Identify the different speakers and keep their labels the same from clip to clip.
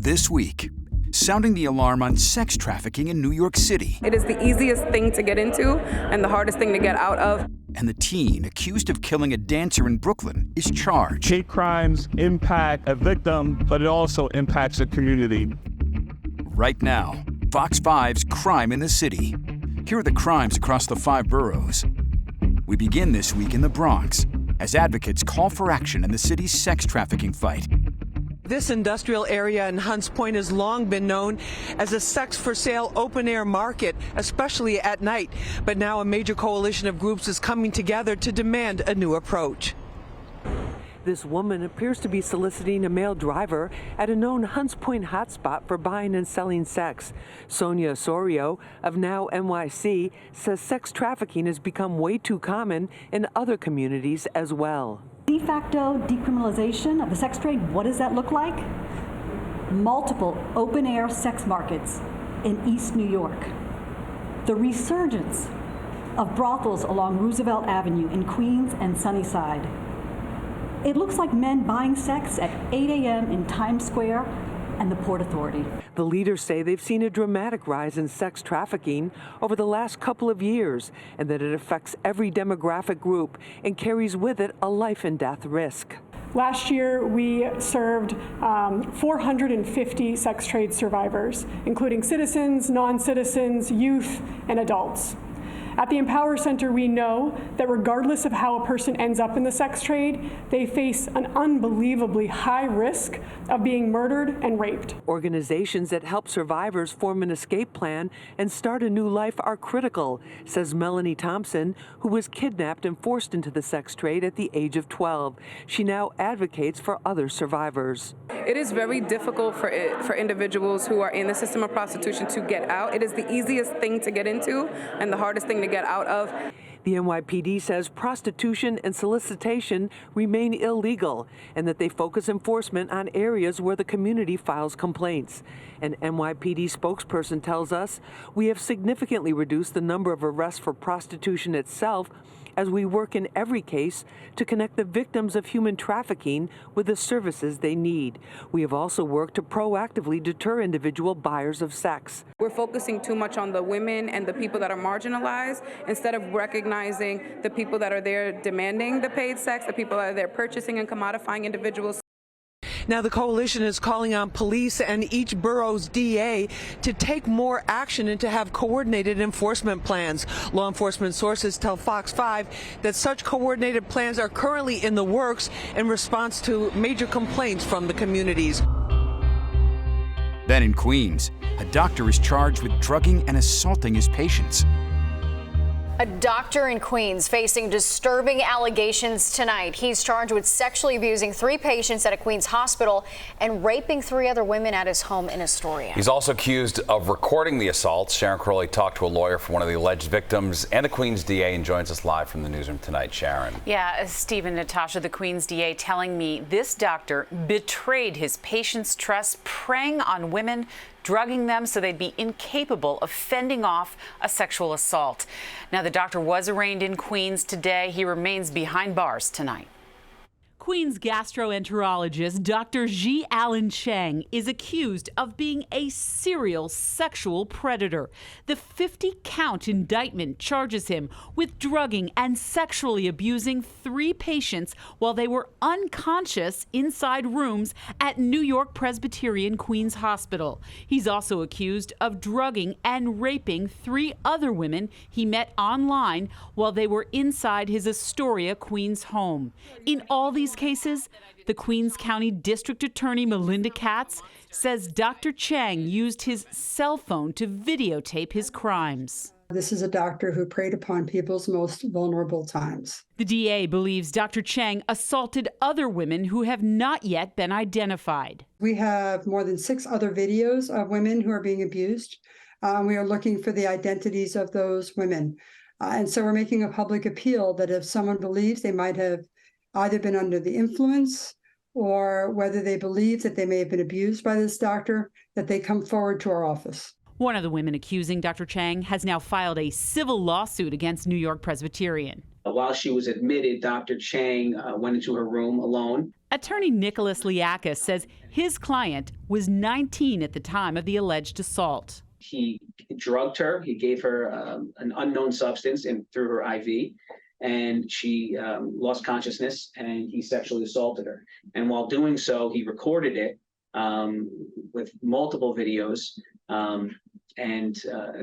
Speaker 1: This week, sounding the alarm on sex trafficking in New York City.
Speaker 2: It is the easiest thing to get into and the hardest thing to get out of.
Speaker 1: And the teen accused of killing a dancer in Brooklyn is charged.
Speaker 3: Hate crimes impact a victim, but it also impacts the community.
Speaker 1: Right now, Fox 5's Crime in the City. Here are the crimes across the 5 boroughs. We begin this week in the Bronx, as advocates call for action in the city's sex trafficking fight.
Speaker 4: This industrial area in Hunts Point has long been known as a sex-for-sale open-air market, especially at night. But now a major coalition of groups is coming together to demand a new approach. This woman appears to be soliciting a male driver at a known Hunts Point hotspot for buying and selling sex. Sonia Osorio of Now NYC says sex trafficking has become way too common in other communities as well.
Speaker 5: De facto decriminalization of the sex trade, what does that look like? Multiple open-air sex markets in East New York. The resurgence of brothels along Roosevelt Avenue in Queens and Sunnyside. It looks like men buying sex at 8 a.m. in Times Square and the Port Authority.
Speaker 4: The leaders say they've seen a dramatic rise in sex trafficking over the last couple of years, and that it affects every demographic group and carries with it a life and death risk.
Speaker 6: Last year, we served 450 sex trade survivors, including citizens, non-citizens, youth, and adults. At the Empower Center, we know that regardless of how a person ends up in the sex trade, they face an unbelievably high risk of being murdered and raped.
Speaker 4: Organizations that help survivors form an escape plan and start a new life are critical, says Melanie Thompson, who was kidnapped and forced into the sex trade at the age of 12. She now advocates for other survivors.
Speaker 2: It is very difficult for individuals who are in the system of prostitution to get out. It is the easiest thing to get into and the hardest thing to get out of.
Speaker 4: The NYPD says prostitution and solicitation remain illegal and that they focus enforcement on areas where the community files complaints. An NYPD spokesperson tells us, we have significantly reduced the number of arrests for prostitution itself as we work in every case to connect the victims of human trafficking with the services they need. We have also worked to proactively deter individual buyers of sex.
Speaker 2: We're focusing too much on the women and the people that are marginalized instead of recognizing the people that are there demanding the paid sex, the people that are there purchasing and commodifying individuals.
Speaker 4: Now the coalition is calling on police and each borough's DA to take more action and to have coordinated enforcement plans. Law enforcement sources tell Fox 5 that such coordinated plans are currently in the works in response to major complaints from the communities.
Speaker 1: Then in Queens, a doctor is charged with drugging and assaulting his patients.
Speaker 7: A doctor in Queens facing disturbing allegations tonight. He's charged with sexually abusing 3 patients at a Queens hospital and raping 3 other women at his home in Astoria.
Speaker 8: He's also accused of recording the assaults. Sharon Crowley talked to a lawyer for one of the alleged victims and a Queens DA and joins us live from the newsroom tonight. Sharon.
Speaker 9: Yeah, Steve and Natasha, the Queens DA telling me this doctor betrayed his patients' trust, preying on women, drugging them so they'd be incapable of fending off a sexual assault. Now, the doctor was arraigned in Queens today. He remains behind bars tonight.
Speaker 10: Queens gastroenterologist Dr. Ji Allen Chang is accused of being a serial sexual predator. The 50-count indictment charges him with drugging and sexually abusing 3 patients while they were unconscious inside rooms at New York Presbyterian Queens Hospital. He's also accused of drugging and raping 3 other women he met online while they were inside his Astoria, Queens home. In all these cases, the Queens County District Attorney Melinda Katz says Dr. Chang used his cell phone to videotape his crimes.
Speaker 11: This is a doctor who preyed upon people's most vulnerable times.
Speaker 10: The DA believes Dr. Chang assaulted other women who have not yet been identified.
Speaker 11: We have more than 6 other videos of women who are being abused. We are looking for the identities of those women. And so we're making a public appeal that if someone believes they might have either been under the influence or whether they believe that they may have been abused by this doctor, that they come forward to our office.
Speaker 10: One of the women accusing Dr. Chang has now filed a civil lawsuit against New York Presbyterian.
Speaker 12: While she was admitted, Dr. Chang went into her room alone
Speaker 10: Attorney Nicholas Liakis says his client was 19 at the time of the alleged assault.
Speaker 12: He drugged her. He gave her an unknown substance through her IV, and she lost consciousness, and he sexually assaulted her. And while doing so, he recorded it with multiple videos, and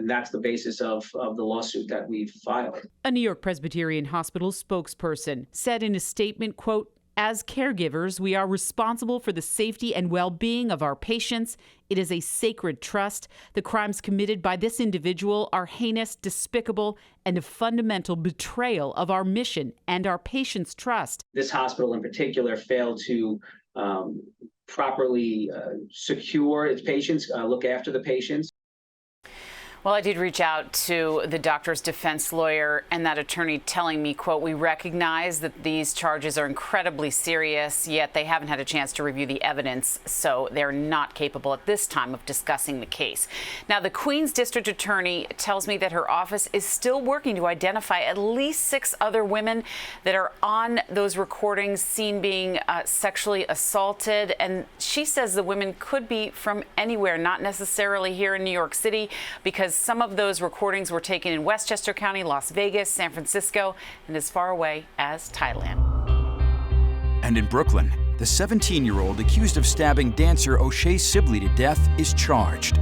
Speaker 12: that's the basis of the lawsuit that we've filed.
Speaker 10: A New York Presbyterian Hospital spokesperson said in a statement, quote, "As caregivers, we are responsible for the safety and well-being of our patients. It is a sacred trust. The crimes committed by this individual are heinous, despicable, and a fundamental betrayal of our mission and our patients' trust."
Speaker 12: This hospital in particular failed to properly secure its patients, look after the patients.
Speaker 9: Well, I did reach out to the doctor's defense lawyer and that attorney telling me, quote, "We recognize that these charges are incredibly serious, yet they haven't had a chance to review the evidence, so they're not capable at this time of discussing the case." Now, the Queens District Attorney tells me that her office is still working to identify at least 6 other women that are on those recordings seen being sexually assaulted. And she says the women could be from anywhere, not necessarily here in New York City, because some of those recordings were taken in Westchester County, Las Vegas, San Francisco, and as far away as Thailand.
Speaker 1: And in Brooklyn, the 17-year-old accused of stabbing dancer O'Shea Sibley to death is charged.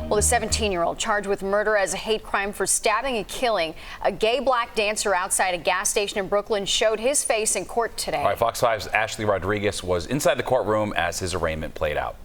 Speaker 7: Well, the 17-year-old charged with murder as a hate crime for stabbing and killing a gay black dancer outside a gas station in Brooklyn showed his face in court today.
Speaker 8: All right, Fox 5's Ashley Rodriguez was inside the courtroom as his arraignment played out.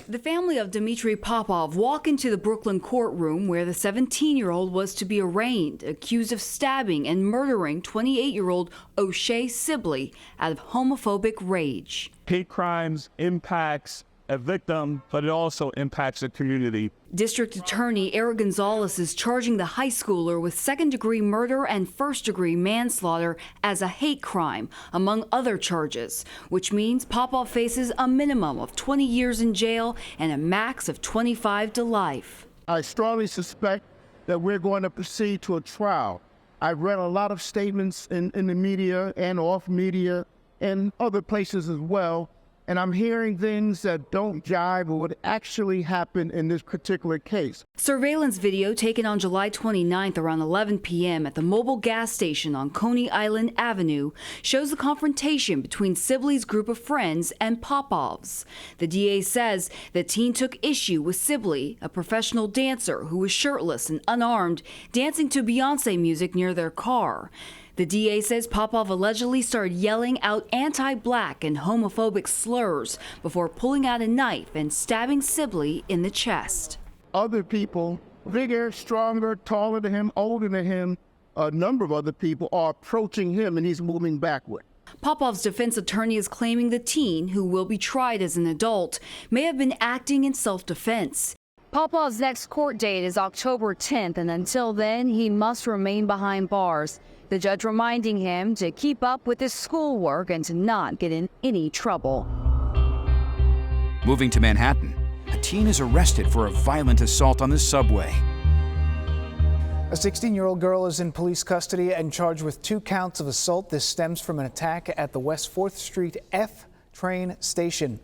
Speaker 13: The family of Dmitry Popov walk into the Brooklyn courtroom where the 17-year-old was to be arraigned, accused of stabbing and murdering 28-year-old O'Shea Sibley out of homophobic rage.
Speaker 3: Hate crimes impacts a victim, but it also impacts the community.
Speaker 13: District Attorney Eric Gonzalez is charging the high schooler with second-degree murder and first-degree manslaughter as a hate crime, among other charges, which means Popov faces a minimum of 20 years in jail and a max of 25 to life.
Speaker 14: I strongly suspect that we're going to proceed to a trial. I've read a lot of statements in the media and off media and other places as well, and I'm hearing things that don't jive with what actually happened in this particular case.
Speaker 13: Surveillance video taken on July 29th around 11 p.m. at the mobile gas station on Coney Island Avenue shows the confrontation between Sibley's group of friends and Popov's. The DA says the teen took issue with Sibley, a professional dancer who was shirtless and unarmed, dancing to Beyonce music near their car. The DA says Popov allegedly started yelling out anti-black and homophobic slurs before pulling out a knife and stabbing Sibley in the chest.
Speaker 14: Other people, bigger, stronger, taller than him, older than him, a number of other people are approaching him and he's moving backward.
Speaker 13: Popov's defense attorney is claiming the teen, who will be tried as an adult, may have been acting in self-defense.
Speaker 15: Popov's next court date is October 10th, and until then, he must remain behind bars. The judge reminding him to keep up with his schoolwork and to not get in any trouble.
Speaker 1: Moving to Manhattan, a teen is arrested for a violent assault on the subway.
Speaker 16: A 16-year-old girl is in police custody and charged with 2 counts of assault. This stems from an attack at the West 4th Street F train station.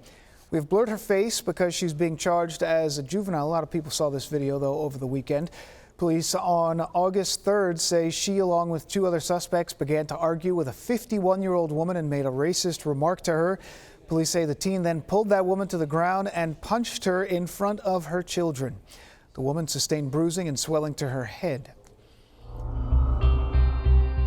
Speaker 16: We've blurred her face because she's being charged as a juvenile. A lot of people saw this video, though, over the weekend. Police on August 3rd say she, along with 2 other suspects, began to argue with a 51-year-old woman and made a racist remark to her. Police say the teen then pulled that woman to the ground and punched her in front of her children. The woman sustained bruising and swelling to her head.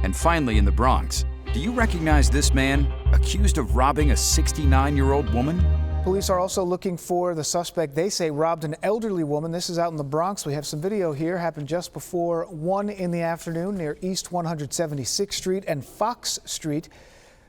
Speaker 1: And finally, in the Bronx, do you recognize this man accused of robbing a 69-year-old woman?
Speaker 16: Police are also looking for the suspect they say robbed an elderly woman. This is out in the Bronx. We have some video here. Happened just before 1 in the afternoon near East 176th Street and Fox Street.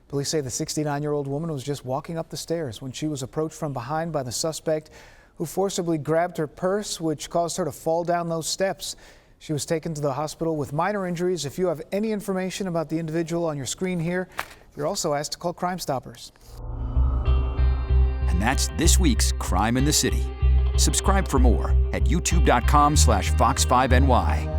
Speaker 16: Police say the 69-year-old woman was just walking up the stairs when she was approached from behind by the suspect, who forcibly grabbed her purse, which caused her to fall down those steps. She was taken to the hospital with minor injuries. If you have any information about the individual on your screen here, you're also asked to call Crime Stoppers.
Speaker 1: And that's this week's Crime in the City. Subscribe for more at youtube.com/Fox5NY.